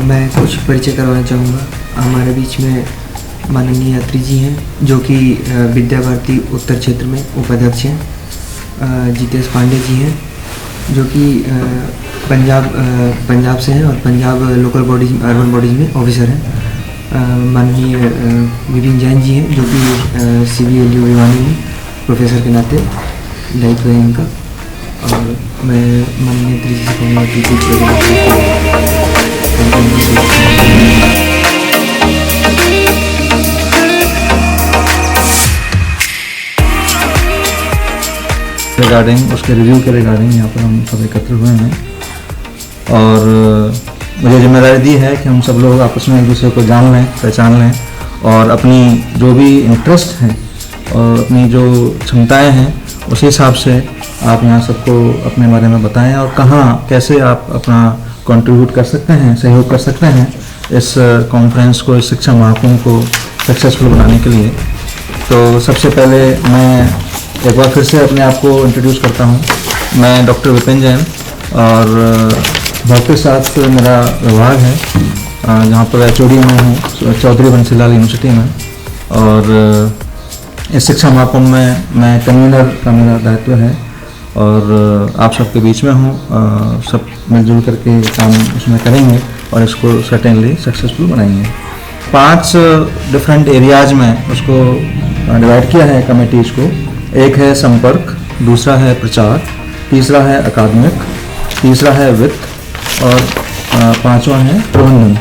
मैं कुछ परिचय करवाना चाहूँगा। हमारे बीच में माननीय अत्री जी हैं जो कि विद्या भारती उत्तर क्षेत्र में उपाध्यक्ष हैं। जितेश पांडे जी हैं जो कि पंजाब से हैं और Punjab local bodies urban bodies में ऑफिसर हैं। माननीय विपिन जैन जी हैं जो कि CBLU भिवानी में प्रोफेसर के नाते दायित्व है इनका। और मैं माननीय अत्री जी से कहूँगा कि रिगार्डिंग उसके रिव्यू के रिगार्डिंग यहाँ पर हम सब एकत्र हुए हैं और मुझे जिम्मेदारी दी है कि हम सब लोग आपस में एक दूसरे को जान लें, पहचान लें और अपनी जो भी इंटरेस्ट हैं और अपनी जो क्षमताएं हैं उसी हिसाब से आप यहाँ सबको अपने बारे में बताएं और कहाँ कैसे आप अपना कंट्रीब्यूट कर सकते हैं, सहयोग कर सकते हैं इस कॉन्फ्रेंस को, इस शिक्षा महाकुंभ को सक्सेसफुल बनाने के लिए। तो सबसे पहले मैं एक बार फिर से अपने आप को इंट्रोड्यूस करता हूँ। मैं डॉक्टर विपिन जैन और भौतिक शास्त्र मेरा विभाग है जहाँ पर HOD में हूँ चौधरी बंसीलाल यूनिवर्सिटी में। और इस शिक्षा महाकुंभ में मैं कन्वीनर का मेरा दायित्व है और आप सबके बीच में हूँ। सब मिलजुल करके काम उसमें करेंगे और इसको सर्टेनली सक्सेसफुल बनाएंगे। 5 डिफरेंट एरियाज में उसको डिवाइड किया है कमेटीज को। एक है संपर्क, दूसरा है प्रचार, तीसरा है अकादमिक, तीसरा है वित्त और 5वां है प्रबंधन।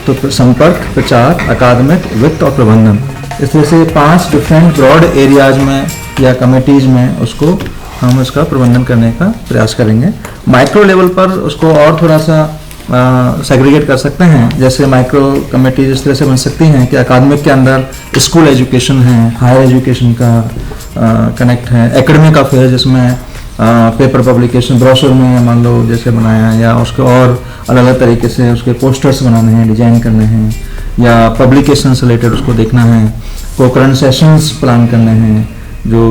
तो संपर्क, प्रचार, अकादमिक, वित्त और प्रबंधन, इस तरह से 5 डिफरेंट ब्रॉड एरियाज में या कमेटीज में उसको हम इसका प्रबंधन करने का प्रयास करेंगे। माइक्रो लेवल पर उसको और थोड़ा सा सेग्रीगेट कर सकते हैं। जैसे माइक्रो कमेटीज इस तरह से बन सकती हैं कि अकादमिक के अंदर स्कूल एजुकेशन है, हायर एजुकेशन का कनेक्ट है, एकेडमिक अफेयर जिसमें पेपर पब्लिकेशन ब्रोशर में मान लो जैसे बनाया, या उसके और अलग अलग तरीके से उसके पोस्टर्स बनाने हैं, डिजाइन करने हैं, या पब्लिकेशन से रिलेटेड उसको देखना है, कोकरेंट सेशंस प्लान करने हैं, जो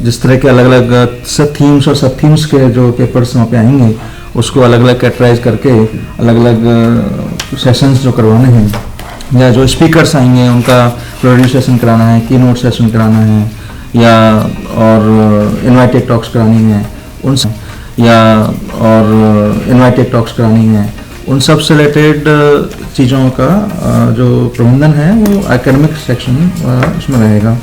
जिस तरह के अलग अलग सब थीम्स और सब थीम्स के जो पेपर्स वहाँ पे आएंगे उसको अलग अलग कैटेगराइज करके अलग अलग सेशंस जो करवाने हैं, या जो स्पीकर्स आएंगे उनका प्रोड्यूस सेशन कराना है, की नोट सेशन कराना है, या और इनवाइटेड टॉक्स करानी है उनसे, या और इनवाइटेड टॉक्स करानी है, उन सब से रिलेटेड चीज़ों का जो प्रबंधन है वो एकेडमिक सेक्शन उसमें रहेगा।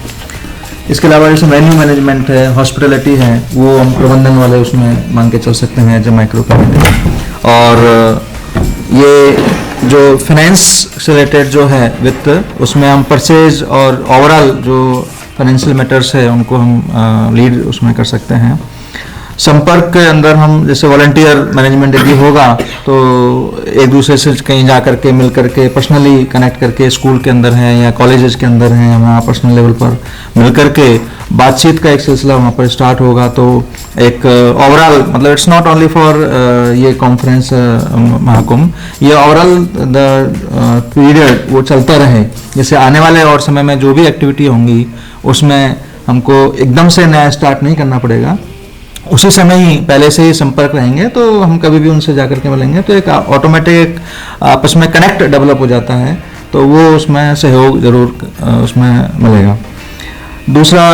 इसके अलावा जैसे वेन्यू मैनेजमेंट है, हॉस्पिटलिटी है, वो हम प्रबंधन वाले उसमें मान के चल सकते हैं जो माइक्रो कमेटी। और ये जो फाइनेंस से रिलेटेड जो है वित्त, उसमें हम परचेज और ओवरऑल जो फाइनेंशियल मैटर्स है उनको हम लीड उसमें कर सकते हैं। संपर्क के अंदर हम जैसे वॉलंटियर मैनेजमेंट यदि होगा तो एक दूसरे से कहीं जा करके मिल करके पर्सनली कनेक्ट करके स्कूल के अंदर हैं या कॉलेजेस के अंदर हैं, वहाँ पर्सनल लेवल पर मिल करके बातचीत का एक सिलसिला वहाँ पर स्टार्ट होगा। तो एक ओवरऑल मतलब इट्स नॉट ओनली फॉर ये कॉन्फ्रेंस महाकुंभ, ये ओवरऑल द पीरियड वो चलता रहे। जैसे आने वाले और समय में जो भी एक्टिविटी होंगी उसमें हमको एकदम से नया स्टार्ट नहीं करना पड़ेगा, उसी समय ही पहले से ही संपर्क रहेंगे तो हम कभी भी उनसे जाकर के मिलेंगे तो एक ऑटोमेटिक आपस में कनेक्ट डेवलप हो जाता है, तो वो उसमें सहयोग जरूर उसमें मिलेगा। दूसरा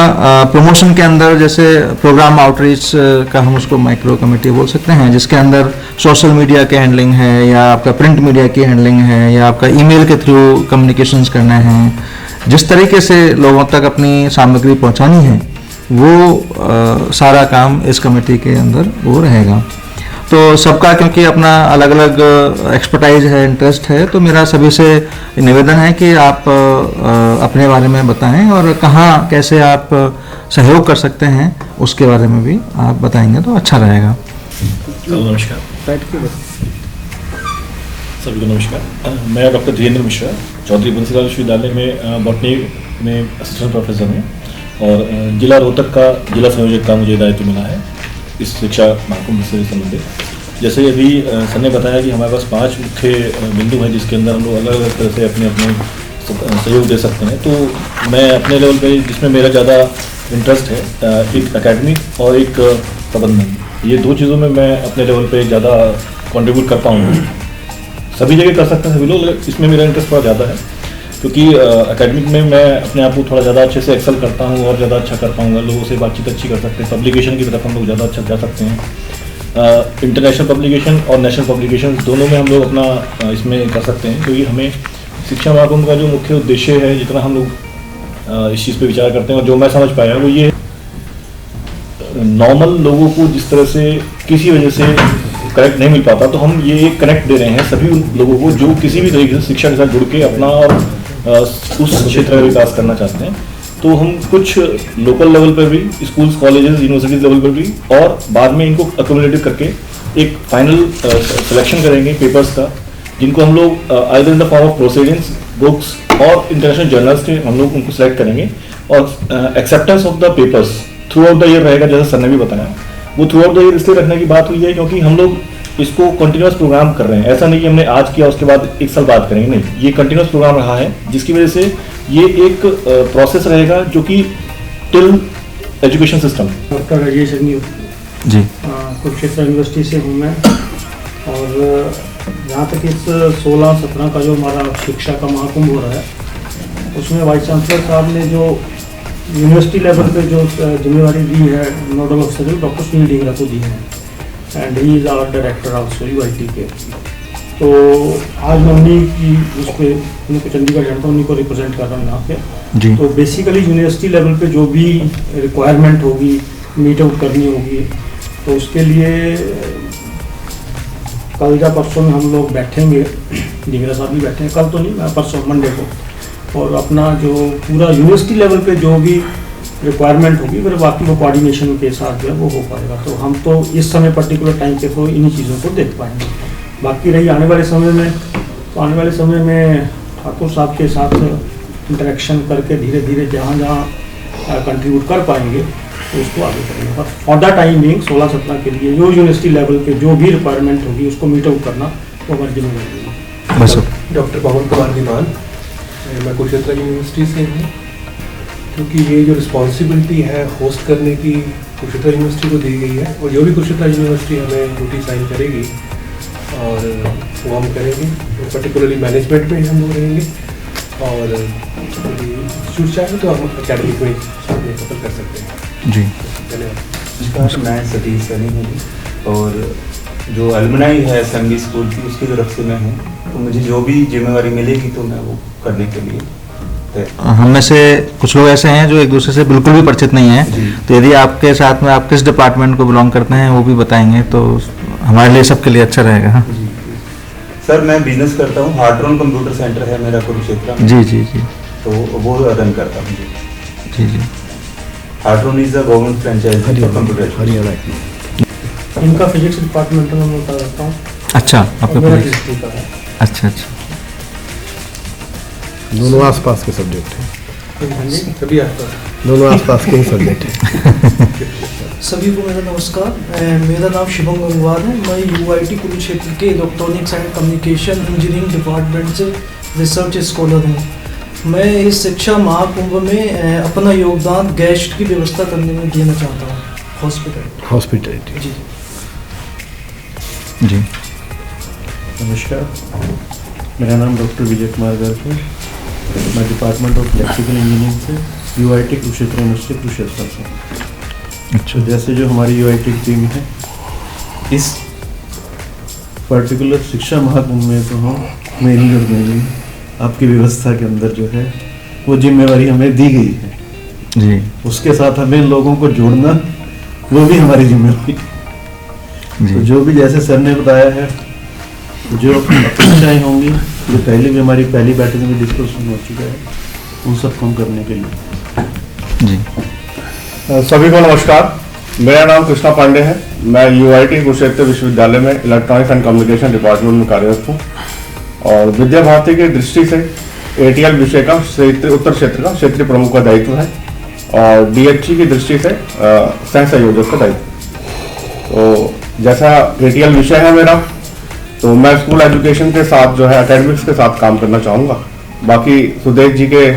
प्रमोशन के अंदर जैसे प्रोग्राम आउटरीच का हम उसको माइक्रो कमेटी बोल सकते हैं, जिसके अंदर सोशल मीडिया की हैंडलिंग है, या आपका प्रिंट मीडिया की हैंडलिंग है, या आपका ईमेल के थ्रू कम्युनिकेशंस करना है। जिस तरीके से लोगों तक अपनी सामग्री पहुंचानी है वो सारा काम इस कमेटी के अंदर वो रहेगा। तो सबका क्योंकि अपना अलग अलग एक्सपर्टाइज है, इंटरेस्ट है, तो मेरा सभी से निवेदन है कि आप अपने बारे में बताएं और कहाँ कैसे आप सहयोग कर सकते हैं उसके बारे में भी आप बताएंगे तो अच्छा रहेगा। नमस्कार सभी को नमस्कार। मैं डॉक्टर धीरेन्द्र मिश्रा चौधरी बंसीलाल विश्वविद्यालय में बॉटनी में असिस्टेंट प्रोफेसर हूँ और जिला रोहतक का जिला संयोजक का मुझे दायित्व मिला है इस शिक्षा महाकुंभ से संबंधित। जैसे अभी सर ने बताया कि हमारे पास 5 मुख्य बिंदु हैं जिसके अंदर हम लोग अलग अलग तरह से अपने अपने सहयोग दे सकते हैं। तो मैं अपने लेवल पे जिसमें मेरा ज़्यादा इंटरेस्ट है, एक एकेडमिक और एक प्रबंधन, ये 2 चीज़ों में मैं अपने लेवल पे ज़्यादा कंट्रीब्यूट कर पाऊँगा। सभी जगह कर सकते हैं सभी लोग, लेकिन इसमें मेरा इंटरेस्ट थोड़ा ज़्यादा है क्योंकि एकेडमिक में मैं अपने आप को थोड़ा ज़्यादा अच्छे से एक्सेल करता हूँ और ज़्यादा अच्छा कर पाऊँगा, लोगों से बातचीत अच्छी कर सकते हैं, पब्लिकेशन की तरफ हम लोग ज़्यादा अच्छा जा सकते हैं। इंटरनेशनल पब्लिकेशन और नेशनल पब्लिकेशन दोनों में हम लोग अपना इसमें कर सकते हैं, क्योंकि हमें शिक्षा महाकुंभ का जो मुख्य उद्देश्य है, जितना हम लोग इस चीज़ पे विचार करते हैं और जो मैं समझ पाया वो ये नॉर्मल लोगों को जिस तरह से किसी वजह से कनेक्ट नहीं मिल पाता, तो हम ये एक कनेक्ट दे रहे हैं सभी उन लोगों को जो किसी भी तरीके से शिक्षा के साथ जुड़ के अपना और उस क्षेत्र में विकास करना चाहते हैं। तो हम कुछ लोकल लेवल पर भी, स्कूल्स, कॉलेजेस, यूनिवर्सिटीज लेवल पर भी, और बाद में इनको अकोमोडेट करके एक फाइनल सिलेक्शन करेंगे पेपर्स का, जिनको हम लोग either in the form of proceedings, books और इंटरनेशनल जर्नल्स के हम लोग उनको सेलेक्ट करेंगे। और acceptance of the papers through out the year रहेगा, जैसे सर ने भी बताया। वो थ्रू आउट द ईयर इसलिए रखने की बात हुई है क्योंकि हम लोग इसको कंटिन्यूस प्रोग्राम कर रहे हैं। ऐसा नहीं कि हमने आज किया उसके बाद एक साल बाद करेंगे, नहीं, ये कंटिन्यूस प्रोग्राम रहा है, जिसकी वजह से ये एक प्रोसेस रहेगा जो कि till education system. Doctor Rajesh अग्नि जी, कुरुक्षेत्र यूनिवर्सिटी से हूँ मैं। और जहाँ तक इस 16-17 का जो हमारा शिक्षा का महाकुंभ हो रहा है, उसमें वाइस चांसलर साहब ने जो यूनिवर्सिटी लेवल पे जो जिम्मेवारी दी है nodal officer doctor Sunil Dhingra को दी है, and he is our director also UIT के। तो आज मैं उन्हीं की उस पर उन्हीं को चंडीगढ़ जाता हूँ, उन्हीं को रिप्रेजेंट कर रहा हूँ यहाँ पे। जी। तो बेसिकली यूनिवर्सिटी लेवल पे जो भी रिक्वायरमेंट होगी, मीट आउट करनी होगी, तो उसके लिए कल या परसों में हम लोग बैठेंगे, ढींगरा साहब भी बैठे हैं, कल तो नहीं, मैं परसों मंडे को, और अपना जो पूरा यूनिवर्सिटी लेवल पे जो भी रिक्वायरमेंट होगी फिर बाकी वो कोऑर्डिनेशन के साथ जो है वो हो पाएगा। तो हम तो इस समय पर्टिकुलर टाइम पे तो इन्हीं चीज़ों को देख पाएंगे। बाकी रही आने वाले समय में, तो आने वाले समय में ठाकुर साहब के साथ इंटरेक्शन करके धीरे धीरे जहाँ जहाँ कंट्रीब्यूट कर पाएंगे तो उसको आगे करेंगे। But for the time being 16-17 के लिए जो यूनिवर्सिटी लेवल पे जो भी रिक्वायरमेंट होगी उसको मीट आउट करना वो हमारी जिम्मेदारी है। बस डॉक्टर पवन कुमार दीवान, मैं कुरुक्षेत्र यूनिवर्सिटी से हूँ। क्योंकि ये जो रिस्पॉन्सिबिलिटी है होस्ट करने की कुरुक्षेत्र यूनिवर्सिटी को दी गई है, और जो भी कुरुक्षेत्र यूनिवर्सिटी हमें ड्यूटी साइन करेगी और वो हम करेंगे, तो पर्टिकुलरली मैनेजमेंट में हम लोग रहेंगे, और इंस्टीट्यूट चाहे तो हम अकेडमिक में साथ में सफल कर सकते हैं। जी, धन्यवाद। नमस्कार, मैं सतीश सनी हूँ, और जो अलमनाई है संगी स्कूल की उसकी तरफ से मैं हूँ, तो मुझे जो भी जिम्मेवारी मिलेगी तो मैं वो करने के लिए हम में से कुछ लोग ऐसे हैं जो एक दूसरे से बिल्कुल भी परिचित नहीं हैं, तो यदि आपके साथ में आप किस डिपार्टमेंट को बिलोंग करते हैं वो भी बताएंगे तो हमारे लिए सबके लिए अच्छा रहेगा। जी सर, मैं बिजनेस करता हूँ, हार्ट्रॉन कंप्यूटर सेंटर है मेरा कुरुक्षेत्र में। जी जी जी, तो वो रन करता हूँ। जी जी। Hartron is the government franchise for computer Haryana. इनका फिजिक्स डिपार्टमेंट में मैं करता हूँ। अच्छा, आपका मेरा फिजिक्स। हिस्ट्री का है। अच्छा अच्छा, दोनों आसपास के सब्जेक्ट हैं, सभी आसपास दोनों आसपास के ही सब्जेक्ट हैं। सभी को मेरा नमस्कार। मेरा नाम शिवम गंगवार है। मैं यूआईटी कुरुक्षेत्र के electronics and communication engineering department से रिसर्च स्कॉलर हूँ। मैं इस शिक्षा महाकुंभ में अपना योगदान गेस्ट की व्यवस्था करने में देना चाहता हूँ। हॉस्पिटलिटी। जी जी। नमस्कार, मेरा नाम डॉक्टर विजय कुमार गर्ग है। मैं डिपार्टमेंट ऑफ इलेक्ट्रिकल इंजीनियरिंग से यूआईटी कुरुक्षेत्र यूनिवर्सिटी कुरुक्षेत्र से। अच्छा, जैसे जो हमारी यूआईटी की टीम है, इस पर्टिकुलर शिक्षा महाकुंभ में तो हम मेरी और मेरी आपकी व्यवस्था के अंदर जो है वो जिम्मेवारी हमें दी गई है जी। उसके साथ हमें लोगों को जोड़ना वो भी हमारी जिम्मेवारी। तो जो भी जैसे सर ने बताया है, जो अपेक्षाएं होंगी, जो पहले भी हमारी पहली बैठक में डिस्कशन हो चुका है, उन सब को हम करने के लिए। जी। सभी को नमस्कार, मेरा नाम कृष्णा पांडे है। मैं यूआईटी कुरुक्षेत्र विश्वविद्यालय में इलेक्ट्रॉनिक्स एंड कम्युनिकेशन डिपार्टमेंट में कार्यरत हूँ, और विद्या भारती की दृष्टि से एटीएल विषय का उत्तर क्षेत्र का क्षेत्रीय प्रमुख का दायित्व है, और डीएचई की दृष्टि से सह संयोजक का दायित्व। तो जैसा एटीएल विषय है मेरा, तो मैं स्कूल एजुकेशन के साथ जो है एकेडमिक्स के साथ काम करना चाहूँगा। बाकी सुदेश जी के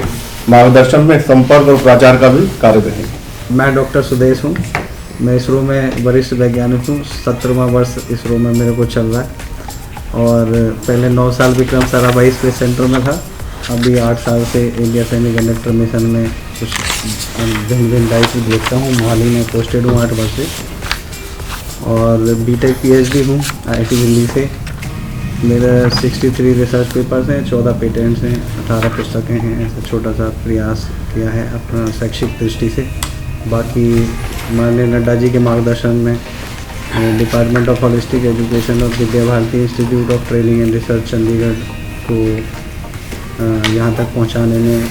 मार्गदर्शन में संपर्क और प्राचार का भी कार्य रहेगा। मैं डॉक्टर सुदेश हूँ। मैं इसरो में वरिष्ठ वैज्ञानिक हूँ। 17वां वर्ष इसरो में मेरे को चल रहा है, और पहले 9 साल विक्रम साराभाई स्पेस सेंटर में था। अभी 8 साल से इंडिया सेमीकंडक्टर मिशन में कुछ भिन्न भिन्न दायित्व देखता हूँ। मोहाली में पोस्टेड हूँ 8 वर्ष से और बीटेक पीएचडी हूँ आईआईटी दिल्ली से। मेरा 63 रिसर्च पेपर्स हैं, 14 पेटेंट्स हैं, 18 पुस्तकें हैं। ऐसा छोटा सा प्रयास किया है अपना शैक्षिक दृष्टि से। बाकी माननीय नड्डा जी के मार्गदर्शन में डिपार्टमेंट ऑफ होलिस्टिक एजुकेशन और Vidya Bharati institute of training and research Chandigarh को यहाँ तक पहुँचाने में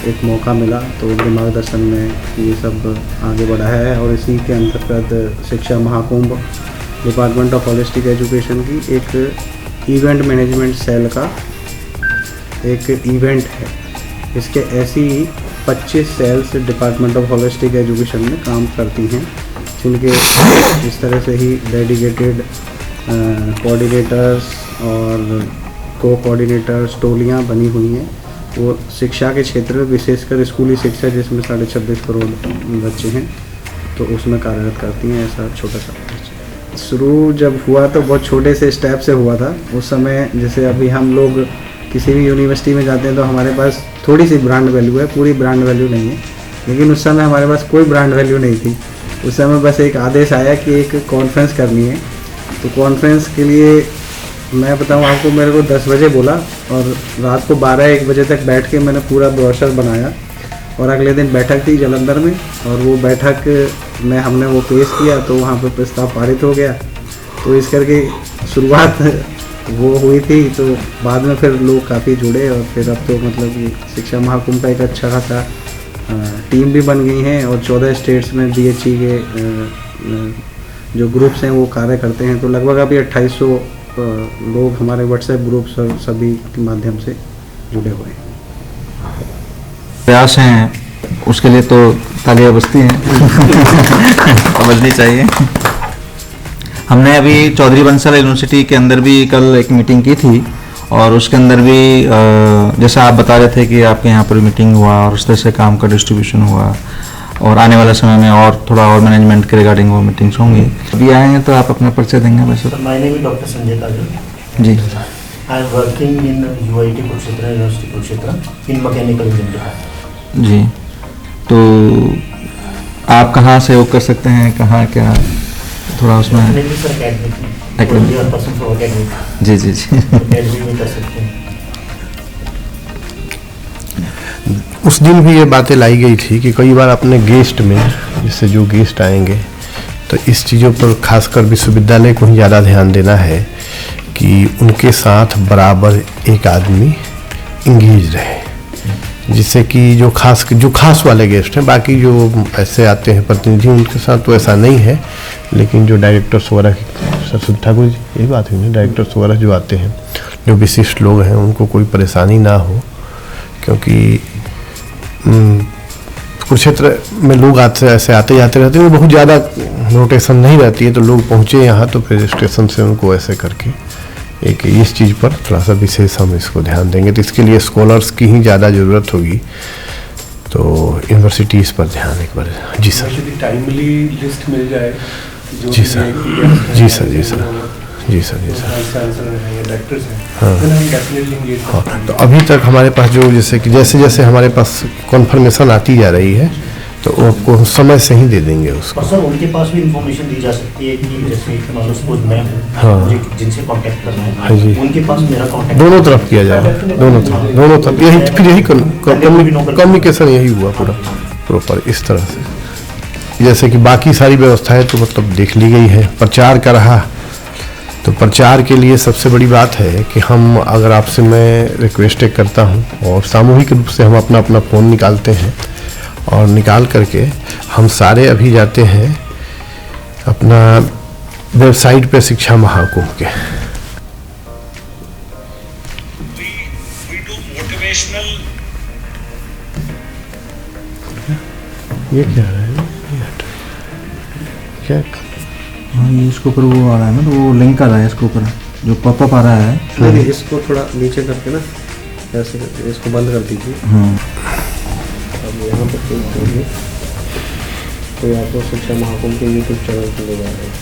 एक मौका मिला, तो उनके मार्गदर्शन में ये सब आगे बढ़ा है। और इसी के अंतर्गत शिक्षा Mahakumbh department of holistic education की एक इवेंट मैनेजमेंट सेल का एक इवेंट है। इसके ऐसी 25 cells department of holistic education में काम करती हैं, जिनके इस तरह से ही डेडिकेटेड कोऑर्डिनेटर्स और को कोऑर्डिनेटर्स टोलियाँ बनी हुई हैं। वो शिक्षा के क्षेत्र में विशेषकर स्कूली शिक्षा जिसमें 26.5 करोड़ बच्चे हैं तो उसमें कार्यरत करती हैं। ऐसा छोटा सा शुरू जब हुआ तो बहुत छोटे से स्टेप से हुआ था। उस समय जैसे अभी हम लोग किसी भी यूनिवर्सिटी में जाते हैं तो हमारे पास थोड़ी सी ब्रांड वैल्यू है, पूरी ब्रांड वैल्यू नहीं है, लेकिन उस समय हमारे पास कोई ब्रांड वैल्यू नहीं थी। उस समय बस एक आदेश आया कि एक कॉन्फ्रेंस करनी है, तो कॉन्फ्रेंस के लिए मैं बताऊं आपको, मेरे को 10 बजे बोला और रात को 12-1 बजे तक बैठ के मैंने पूरा ब्रोशर बनाया और अगले दिन बैठक थी जालंधर में और वो बैठक में हमने वो पेश किया तो वहाँ पे प्रस्ताव पारित हो गया। तो इस करके शुरुआत वो हुई थी, तो बाद में फिर लोग काफ़ी जुड़े और फिर अब तो मतलब कि शिक्षा महाकुंभ का एक अच्छा खासा टीम भी बन गई हैं और 14 स्टेट्स में DHE के जो ग्रुप्स हैं वो कार्य करते हैं। तो लगभग अभी 2800 लोग हमारे व्हाट्सएप ग्रुप्स और सभी के माध्यम से जुड़े हुए हैं। प्रयास हैं उसके लिए तो तालियां बजती हैं समझनी चाहिए। हमने अभी चौधरी बंसल यूनिवर्सिटी के अंदर भी कल एक मीटिंग की थी और उसके अंदर भी जैसा आप बता रहे थे कि आपके यहाँ पर मीटिंग हुआ और उस तरह से काम का डिस्ट्रीब्यूशन हुआ और आने वाले समय में और थोड़ा और मैनेजमेंट के रिगार्डिंग वो मीटिंग्स होंगी। अभी आए हैं तो आप अपना परिचय देंगे वैसे? My name is doctor Sanjay Kajal ji. I am working in UIT Kurukshetra university Kurukshetra in mechanical engineering जी। तो आप कहाँ से वो कर सकते हैं, कहाँ क्या थोड़ा उसमें जी जी जी में कर सकते हैं। उस दिन भी ये बातें लाई गई थी कि कई बार अपने गेस्ट में, जैसे जो गेस्ट आएंगे तो इस चीज़ों पर खासकर विश्वविद्यालय को ही ज़्यादा ध्यान देना है कि उनके साथ बराबर एक आदमी इंगेज रहे, जिससे कि जो खास वाले गेस्ट हैं, बाकी जो ऐसे आते हैं प्रतिनिधि उनके साथ तो ऐसा नहीं है, लेकिन जो डायरेक्टर्स वगैरह सरस्वती ठाकुर जी यही बात है, डायरेक्टर्स वगैरह जो आते हैं, जो विशिष्ट लोग हैं, उनको कोई परेशानी ना हो, क्योंकि कुरुक्षेत्र में लोग ऐसे आते जाते रहते हैं, बहुत ज़्यादा रोटेशन नहीं रहती है, तो लोग पहुँचे यहाँ तो फिर स्टेशन से उनको ऐसे करके एक इस चीज़ पर थोड़ा सा विशेष हम इसको ध्यान देंगे। तो इसके लिए स्कॉलर्स की ही ज़्यादा ज़रूरत होगी, तो यूनिवर्सिटी इस पर ध्यान एक बार। जी सर। टाइमली लिस्ट मिल जाए। जी सर जी सर जी सर जी सर जी सर हाँ। तो अभी तक हमारे पास जो जैसे जैसे हमारे पास कॉन्फर्मेशन आती जा रही है तो वो आपको समय से ही दे देंगे उसको। और सर उनके पास भी इंफॉर्मेशन दी जा सकती है कि जैसे सपोज मैं हूँ, हाँ, मुझे जिनसे कांटेक्ट करना है, हाँ जी, उनके पास मेरा कांटेक्ट दोनों तरफ किया जाएगा, दोनों तरफ यही फिर यही कम्युनिकेशन यही हुआ पूरा प्रॉपर इस तरह से। जैसे कि बाकी सारी व्यवस्थाएं तो मतलब देख ली गई है। प्रचार का रहा तो प्रचार के लिए सबसे बड़ी बात है कि हम अगर आपसे मैं रिक्वेस्ट करता हूँ और सामूहिक रूप से हम अपना अपना फ़ोन निकालते हैं और निकाल करके हम सारे अभी जाते हैं अपना वेबसाइट पे शिक्षा महाकुंभ के। ये क्या है? क्या? हाँ ये इसके ऊपर वो आ रहा है ना, तो वो लिंक आ रहा है इसके ऊपर जो पॉपअप आ रहा है। नहीं, इसको थोड़ा नीचे करके ना ऐसे इसको बंद कर दीजिए। अब यहाँ पर क्लिक करिए तो आपको शिक्षा महाकुंभ के YouTube चैनल पर ले जा रहे हैं।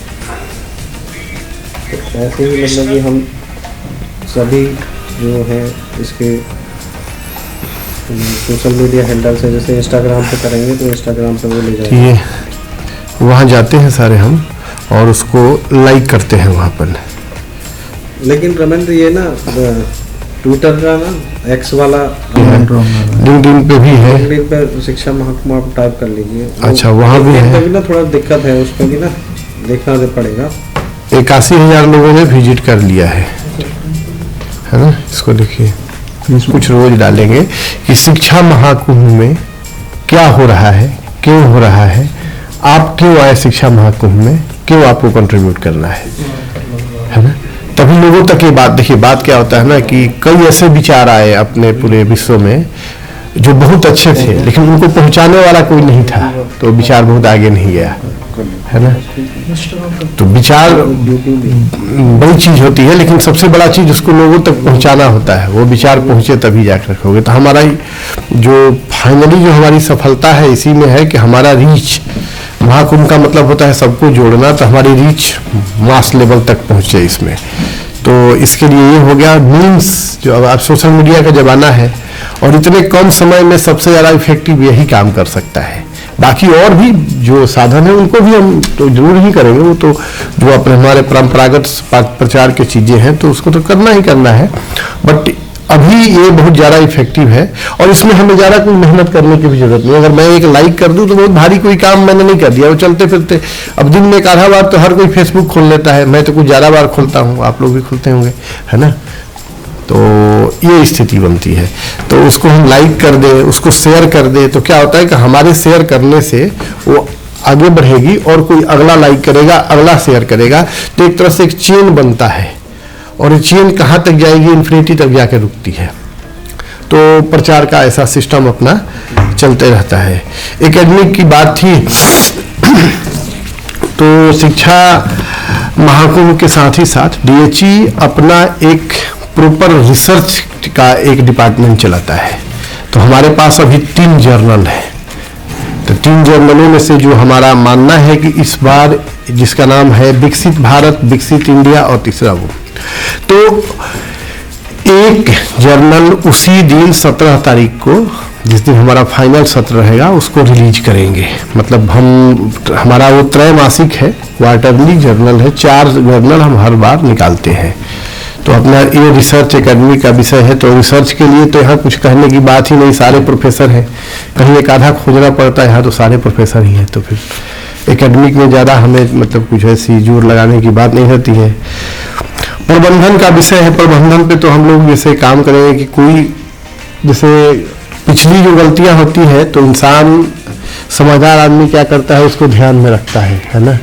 ऐसे ही मतलब कि हम सभी जो है इसके सोशल मीडिया हैंडल से, जैसे इंस्टाग्राम पे करेंगे तो इंस्टाग्राम पे वो ले जाएंगे, ये वहाँ जाते हैं सारे हम और उसको लाइक करते हैं वहाँ पर। लेकिन रमेंद्र ये ना ट्विटर का ना एक्स वाला लिंक्डइन पे भी है, लिंक्डइन पे शिक्षा महाकुंभ आप टाइप कर लीजिए। अच्छा, वहाँ भी है। भी ना थोड़ा दिक्कत है, उस पर भी ना देखना पड़ेगा। 81,000 लोगों ने विजिट कर लिया है ना। इसको देखिए, कुछ रोज डालेंगे कि शिक्षा महाकुंभ में क्या हो रहा है, क्यों हो रहा है, आप क्यों आए शिक्षा महाकुंभ में, क्यों आपको कंट्रीब्यूट करना है ना। तभी लोगों तक ये बात, देखिए बात क्या होता है ना कि कई ऐसे विचार आए अपने पूरे विश्व में जो बहुत अच्छे थे, लेकिन उनको पहुंचाने वाला कोई नहीं था, तो विचार बहुत आगे नहीं गया, है ना। तो विचार बड़ी चीज होती है, लेकिन सबसे बड़ा चीज उसको लोगों तक पहुंचाना होता है। वो विचार पहुंचे तभी जाकर रखोगे। तो हमारा जो फाइनली जो हमारी सफलता है इसी में है कि हमारा रीच, महाकुंभ का मतलब होता है सबको जोड़ना, तो हमारी रीच मास लेवल तक पहुंचे इसमें। तो इसके लिए ये हो गया मीम्स, जो अब सोशल मीडिया का जमाना है और इतने कम समय में सबसे ज़्यादा इफेक्टिव यही काम कर सकता है। बाकी और भी जो साधन है उनको भी हम तो जरूर ही करेंगे, वो तो जो अपने हमारे परंपरागत प्रचार की चीज़ें हैं तो उसको तो करना ही करना है, बट अभी ये बहुत ज़्यादा इफेक्टिव है और इसमें हमें ज़्यादा कोई मेहनत करने की भी जरूरत नहीं। अगर मैं एक लाइक कर दूं तो बहुत भारी कोई काम मैंने नहीं कर दिया, वो चलते फिरते। अब दिन में एक आधा बार तो हर कोई फेसबुक खोल लेता है, मैं तो कुछ ज़्यादा बार खोलता हूँ, आप लोग भी खोलते होंगे, है ना। तो ये स्थिति बनती है, तो उसको हम लाइक कर दें, उसको शेयर कर दें, तो क्या होता है कि हमारे शेयर करने से वो आगे बढ़ेगी और कोई अगला लाइक करेगा, अगला शेयर करेगा, तो एक तरह से एक चेन बनता है और ये चेन कहाँ तक जाएगी, इन्फिनिटी तक जाकर रुकती है। तो प्रचार का ऐसा सिस्टम अपना चलते रहता है। एकेडमिक की बात थी तो शिक्षा महाकुंभ के साथ ही साथ डीएचई अपना एक प्रॉपर रिसर्च का एक डिपार्टमेंट चलाता है। तो हमारे पास अभी 3 जर्नल है, तो 3 जर्नलों में से जो हमारा मानना है कि इस बार जिसका नाम है विकसित भारत, विकसित इंडिया और तीसरा वो, तो एक जर्नल उसी दिन 17 तारीख को, जिस दिन हमारा फाइनल सत्र रहेगा, उसको रिलीज करेंगे। मतलब हमारा वो त्रैमासिक है, क्वार्टरली जर्नल है, 4 जर्नल हम हर बार निकालते हैं। तो अपना ये रिसर्च एकेडमी का विषय है, तो रिसर्च के लिए तो यहाँ कुछ कहने की बात ही नहीं, सारे प्रोफेसर हैं, कहीं एक आधा खोजना पड़ता है, यहाँ तो सारे प्रोफेसर ही हैं। तो फिर एकेडमिक में ज़्यादा हमें मतलब कुछ ऐसी जोर लगाने की बात नहीं होती है। प्रबंधन का विषय है, प्रबंधन पे तो हम लोग जैसे काम करेंगे कि कोई जैसे पिछली जो गलतियां होती है तो इंसान, समझदार आदमी क्या करता है उसको ध्यान में रखता है ना।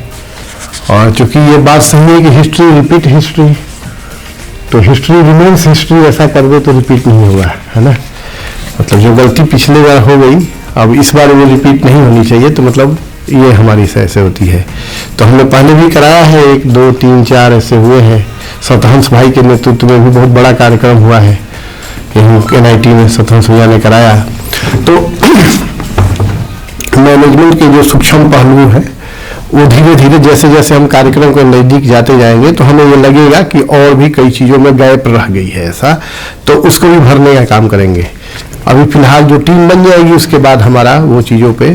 और चूंकि ये बात सही है कि हिस्ट्री रिपीट हिस्ट्री, तो हिस्ट्री रिमेन्स हिस्ट्री, ऐसा कर दे तो रिपीट नहीं होगा, है ना। मतलब जो गलती पिछले बार हो गई अब इस बार वो रिपीट नहीं होनी चाहिए, तो मतलब ये हमारी ऐसे होती है। तो हमने पहले भी कराया है, 1, 2, 3, 4 ऐसे हुए हैं। सतहंस भाई के नेतृत्व में भी बहुत बड़ा कार्यक्रम हुआ है, NIT में सतहंस भैया ने कराया। तो मैनेजमेंट के जो सूक्ष्म पहलू है वो धीरे धीरे जैसे जैसे हम कार्यक्रम के नज़दीक जाते जाएंगे तो हमें ये लगेगा कि और भी कई चीज़ों में गैप रह गई है ऐसा, तो उसको भी भरने का काम करेंगे। अभी फिलहाल जो टीम बन जाएगी उसके बाद हमारा वो चीज़ों पे,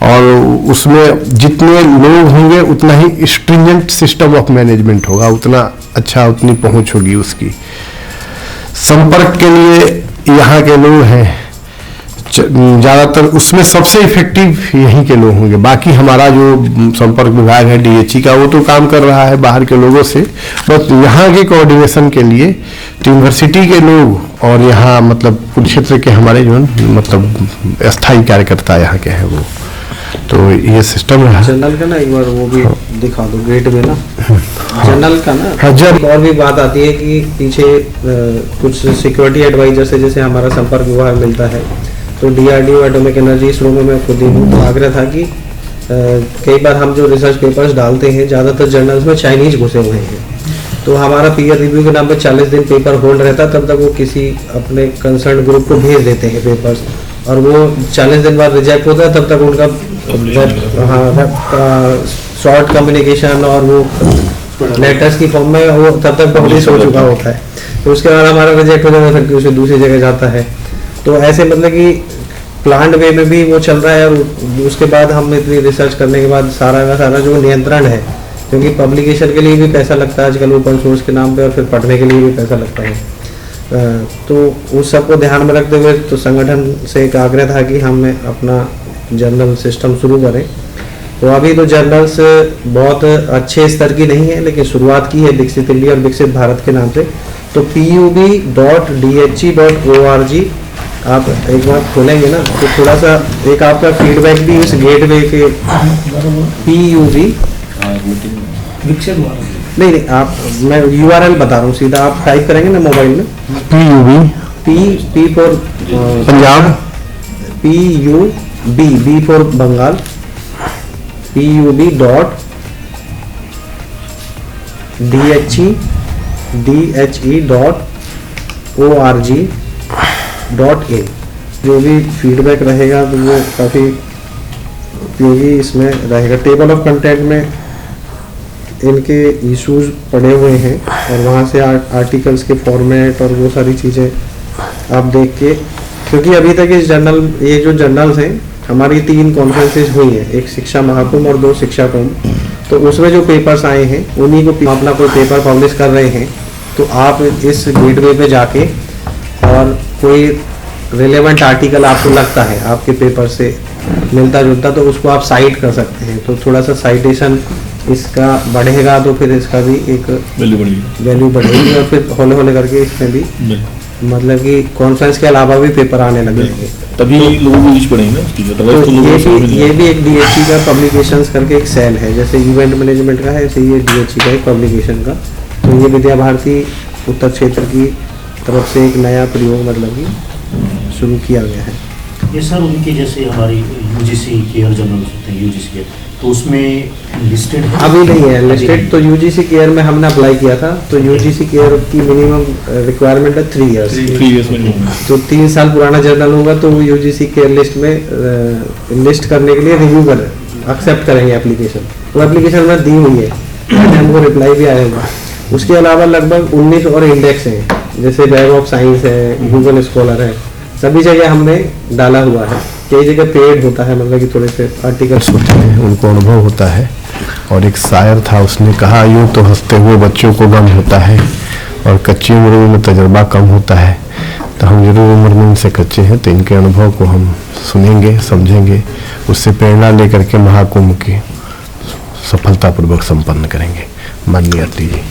और उसमें जितने लोग होंगे उतना ही स्ट्रिंजेंट सिस्टम ऑफ मैनेजमेंट होगा, उतना अच्छा, उतनी पहुंच होगी उसकी। संपर्क के लिए यहाँ के लोग हैं ज़्यादातर, उसमें सबसे इफेक्टिव यहीं के लोग होंगे। बाकी हमारा जो संपर्क विभाग है डीएचई का, वो तो काम कर रहा है बाहर के लोगों से, बस यहाँ के कोऑर्डिनेशन के लिए यूनिवर्सिटी के लोग और यहाँ मतलब कुरुक्षेत्र के हमारे जो मतलब स्थायी कार्यकर्ता यहाँ के हैं वो, तो ये सिस्टम रहा। जनरल का ना एक बार वो भी दिखा दो गेट में ना, जनरल का ना। जब और भी बात आती है कि पीछे कुछ सिक्योरिटी एडवाइजर से जैसे हमारा संपर्क विभाग मिलता है, तो DRDO एटॉमिक एनर्जी इसरो में मैं खुद ही हूँ, तो आग्रह था कि कई बार हम जो रिसर्च पेपर्स डालते हैं ज़्यादातर जर्नल्स में चाइनीज घुसे हुए हैं, तो हमारा पीयर रिव्यू के नाम पर 40 दिन पेपर होल्ड रहता, तब तक वो किसी अपने कंसर्न ग्रुप को भेज देते हैं पेपर्स, और वो 40 दिन बाद रिजेक्ट होता है, तब तक उनका शॉर्ट कम्युनिकेशन और वो लेटर्स की फॉर्म में वो तब तक पब्लिश हो चुका होता है, तो उसके बाद हमारा रिजेक्ट हो जाता है, फिर उसे दूसरी जगह जाता है। तो ऐसे मतलब कि प्लान्ड वे में भी वो चल रहा है, और उसके बाद हम इतनी रिसर्च करने के बाद सारा का सारा जो नियंत्रण है, क्योंकि पब्लिकेशन के लिए भी पैसा लगता है आजकल ओपन सोर्स के नाम पे, और फिर पढ़ने के लिए भी पैसा लगता है। तो उस सब को ध्यान में रखते हुए तो संगठन से एक आग्रह था कि हम अपना जर्नल सिस्टम शुरू करें। तो अभी तो जर्नल्स बहुत अच्छे स्तर की नहीं है, लेकिन शुरुआत की है विकसित इंडिया और विकसित भारत के नाम से। तो pub.dhe.org आप एक बार खोलेंगे ना, तो थोड़ा सा एक आपका फीडबैक भी इस गेटवे के PUB विकसित भारत नहीं, आप मैं URL बता रहा हूँ, सीधा आप टाइप करेंगे ना मोबाइल में PUB P for Punjab, PUB, B for Bengal, pub.dhe.org.in। जो भी फीडबैक रहेगा तो वो काफ़ी उपयोगी इसमें रहेगा। टेबल ऑफ कंटेंट में इनके इश्यूज पड़े हुए हैं, और वहाँ से आर्टिकल्स के फॉर्मेट और वो सारी चीज़ें आप देख के, क्योंकि अभी तक इस जर्नल, ये जो जर्नल्स हैं हमारी 3 कॉन्फ्रेंसेज हुई हैं, एक शिक्षा महाकुंभ और 2 शिक्षा कुंभ। तो उसमें जो पेपर्स आए हैं उन्हीं को अपना कोई पेपर पब्लिश कर रहे हैं, तो आप इस गेटवे पे जाके और कोई रिलेवेंट आर्टिकल आपको लगता है आपके पेपर से मिलता जुलता, तो उसको आप साइट कर सकते हैं। तो थोड़ा सा साइटेशन इसका बढ़ेगा, तो फिर इसका भी एक वैल्यू बढ़ेगी, और फिर हौले हौले करके इसमें भी मतलब कि कॉन्फ्रेंस के अलावा भी पेपर आने लगेंगे, तभी लोगों को रीच पड़ेगी ना उसकी। तो ये भी एक DHE का पब्लिकेशंस करके एक सेल है, जैसे इवेंट मैनेजमेंट का है, ऐसे ये DHE का एक पब्लिकेशन का। तो ये विद्या भारती उत्तर क्षेत्र की तरफ से एक नया प्रयोग मतलब कि शुरू किया गया है। ये सर उनकी जैसे हमारी UGC केयर जर्नल्स होते हैं, UGC केयर, तो उसमें लिस्टेड है? अभी नहीं है लिस्टेड, तो UGC केयर में हमने अप्लाई किया था, तो UGC केयर की मिनिमम रिक्वायरमेंट है 3 इयर्स। 3 इयर्स में तो 3 साल पुराना जर्नल होगा तो वो UGC केयर लिस्ट में लिस्ट करने के लिए रिव्यू कर एक्सेप्ट करेंगे एप्लीकेशन। तो एप्लीकेशन में दी हुई है, हमको रिप्लाई भी आएगा। उसके अलावा लगभग 19 और इंडेक्स हैं, जैसे वेब ऑफ साइंस है, गूगल स्कॉलर है, सभी जगह हमने डाला हुआ है। कई जगह पेड होता है, मतलब कि थोड़े से आर्टिकल्स होते हैं, उनको अनुभव होता है। और एक शायर था, उसने कहा यूँ तो हंसते हुए बच्चों को गम होता है, और कच्ची उम्र में तजर्बा कम होता है। तो हम जरूर उम्र में इनसे कच्चे हैं, तो इनके अनुभव को हम सुनेंगे, समझेंगे, उससे प्रेरणा लेकर के महाकुंभ की सफलतापूर्वक संपन्न करेंगे। माननीय अतिथि जी।